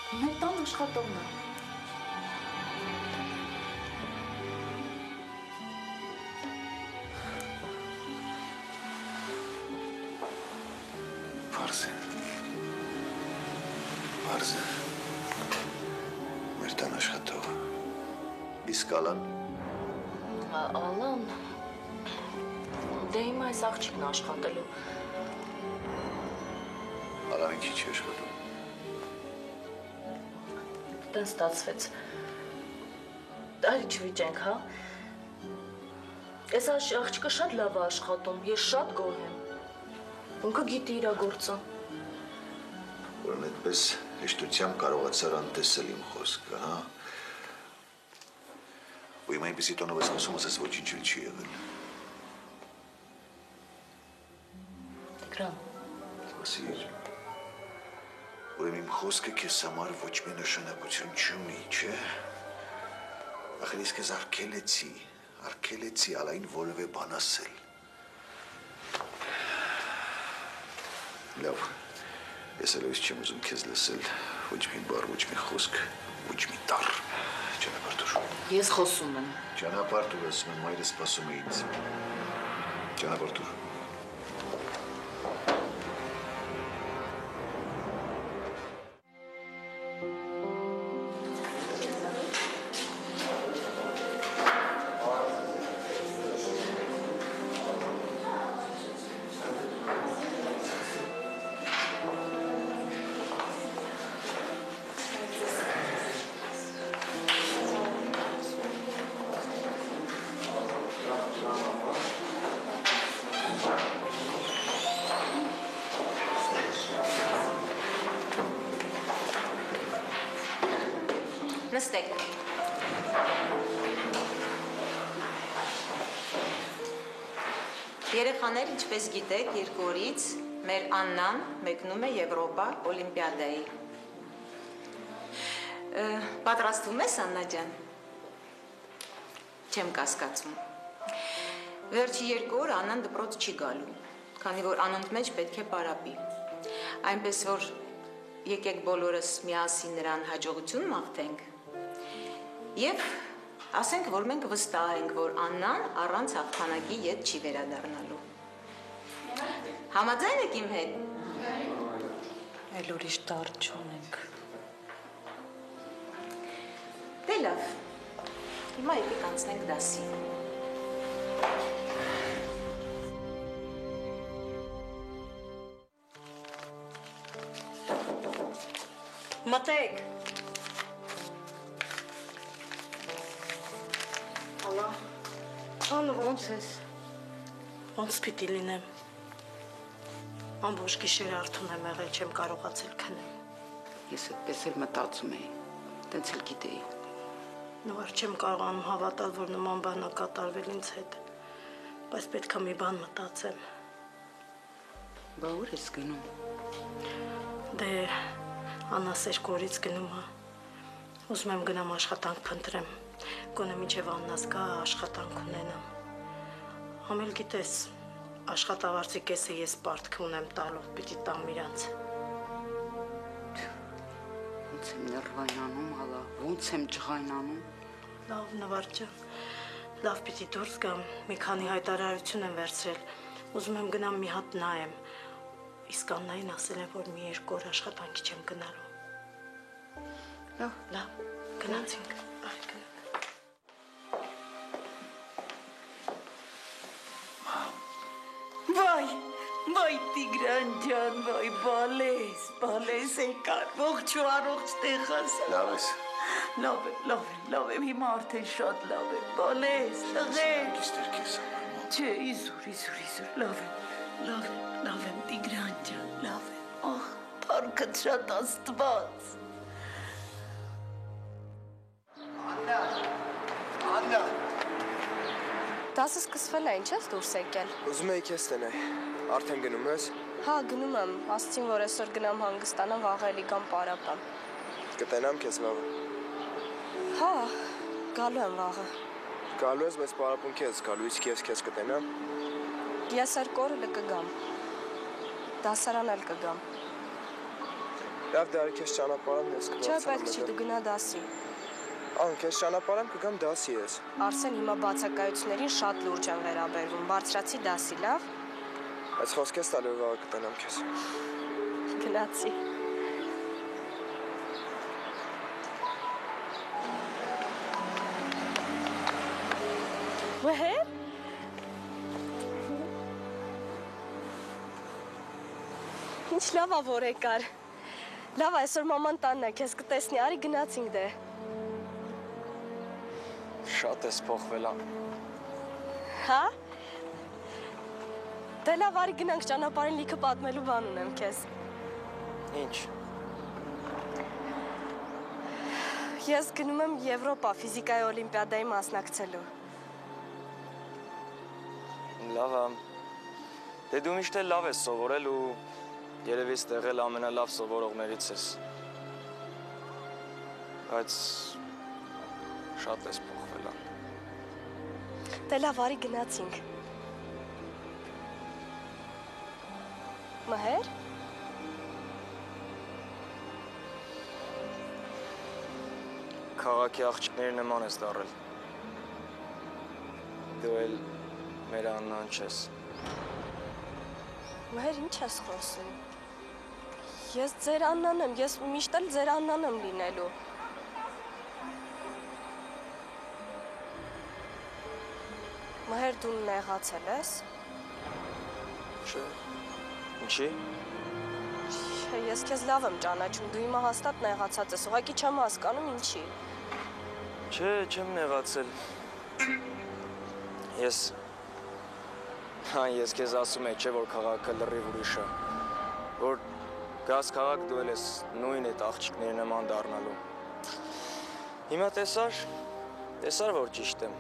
Մեր տան աշխատողն է։ Պարզ է։ Պարզ է։ Մեր տան աշխատողը։ Իսկ Ալան։ Ալան։ Դե հիմա այս աղջիկն աշխատելու։ Ալանը քիչ է աշխատում։ Տեն ստացվեց։ Այլ չվիճենք, հա։ Այս աղջիկը շատ լավ է աշխատում, ես շատ գոհ եմ։ Ինքը գիտի իր գործը։ Որն այդպես հեշտությամբ կարողացար անտեսել իմ խոսքը, հա։ Ու իմ այնպիսի տոնով ես խոսում, ասես ոչինչ էլ չի եղել։ Տիգրան։ Ասիր։ Ուրեմն իմ խոսքը քեզ համար ոչ մի նշանակություն չունի, չէ՞։ Ախր ես քեզ արգելեցի Ալային որևէ բան ասել։ Լավ, ես այլևս չեմ ուզում քեզ լսել, ոչ մի բառ, ոչ մի խոսք, ոչ մի տառ։ Ճանապարհ տուր։ Ես խոսում եմ։ Ճանապարհ տուր, ասում եմ, մայրս սպասում է ինձ։ Ճանապարհ տուր։ Նստեք։ Երեխաներ, ինչպես գիտեք, 2 օրից մեր Աննան մեկնում է Եվրոպա օլիմպիադայի։ Պատրաստվում ես, Աննա ջան։ Չեմ կասկածում։ Վերջի 2 օր Աննան դպրոց չի գալու, քանի որ անոնց մեջ պետք է պարապի։ Այնպես որ եկեք բոլորս միասին նրան հաջողություն մաղթենք։ Եվ ասենք, որ մենք վստահ ենք, որ Աննան առանց հաղթանակի ետ չի վերադառնալու։ Համաձայն եք իմ հետ։ Այլ ուրիշ տառ չունենք։ Դե լավ։ Հիմա եկեք անցնենք դասի։ Մտեք։ Ալա, ոնց ես։ Ոնց պիտի լինեմ։ Ամբողջ գիշերը արթուն եմ եղել, չեմ կարողացել քնել։ Ես այդպես էլ մտածում էի, տենց էլ գիտեի։ Նոր չեմ կարողանում հավատալ, որ նման բան ա կատարվել ինձ հետ, բայց պետք է մի բան մտածեմ։ Բա ուր ես գնում։ Դե, Աննաս 2 օրից գնում է։ Ուզում եմ գնամ աշխատանք փնտրեմ, գոնե մինչև Աննաս գա աշխատանք ունենամ։ Համել գիտես, աշխատավարձի կեսը ես պարտք ունեմ տալով, պիտի տամ իրանց։ Ոնց եմ նռվայնանում, հալա, ոնց եմ ջղայնանում։ Լավ, Նվար ջան, լավ պիտի դուրս գամ, մի քանի հայտարարություն եմ վերցրել, ուզում եմ գնամ մի հատ նայեմ, իսկ Աննային ասել եմ, որ մի 2 օր աշխատանքի չեմ գնալու։ Լավ, գնացինք, այլ գնանք։ Վայ Տիգրան ջան, վայ բալես եկար, ողջ ու առողջ տեղ հասա։ Լավ ես։ Լավ եմ, հիմա արդեն շատ լավ եմ, բալես, տղեր։ Իստեր քեզ համար։ Չէ, իզուր, լավ եմ, Տիգրան ջան, լավ եմ, ախ, փառքդ շատ Աստված։ Աննա։ Դասը սկսվել է, ինչ ես դուրս եկել։ Ուզում էի քեզ տենay, արդեն գնում ես։ Հա, գնում եմ, ասացին, որ այսօր գնամ հանգստանամ, վաղը էլի գամ պարապեմ։ Կտենամ քեզ վաղը։ Հա, գալու եմ վաղը։ Գալու ես, բայց պարապում քեզ, գալուից քեզ կտենամ։ Ես 2 օրը կգամ։ Դասարան էլ կգամ։ Լավ դարի քեզ ճանապարհեմ ես Չէ, պետք չի դու գնա դասի։ Ան քեզ ճանապարհեմ կգամ դասի ես։ Արսեն հիմա բացակայություններին շատ լուրջ են վերաբերվում։ Բարձրացի դասի, լավ։ Այս խոսքես տալու վաղը կտենամ քեզ։ Գնացի։ Մհեր։ Ինչ լավ ա որ եկար։ Լավ այսօր մաման տանն է, քեզ կտեսնի, արի գնացինք դե։ Շատ ես փոխվել ա։ Հա? Դե լավ արի գնանք ճանապարհին լիքը պատմելու բան ունեմ քեզ։ Ինչ։ Ես գնում եմ Եվրոպա ֆիզիկայի օլիմպիադայի մասնակցելու։ Լավ ա։ Դե դու միշտ էլ լավ ես սովորել ու երևի ստեղել ամենալավ սովորողներից ես։ Բայց շատ ես փոխվել ա։ Դե լավ արի գնացինք։ Մհեր։ Քաղաքի աղջիկների նման ես դառել։ Դու էլ մեր Աննան չես։ Մհեր ինչ ես խոսում։ Ես ձեր Աննան եմ, ես միշտ էլ ձեր Աննան եմ լինելու։ Մհեր դու նեղացել ես։ Չէ։ Ինչի։ Չէ, ես քեզ լավ եմ ճանաչում, դու հիմա հաստատ նեղացած ես, ուղղակի չեմ հասկանում ինչի։ Չէ, չեմ նեղացել։ Ես քեզ ասում եմ, չէ, որ քաղաքը լրիվ ուրիշ է։ Որ գաս քաղաք դու էլ ես նույն այդ աղջիկների նման դառնալու։ Հիմա տեսար, որ ճիշտ եմ։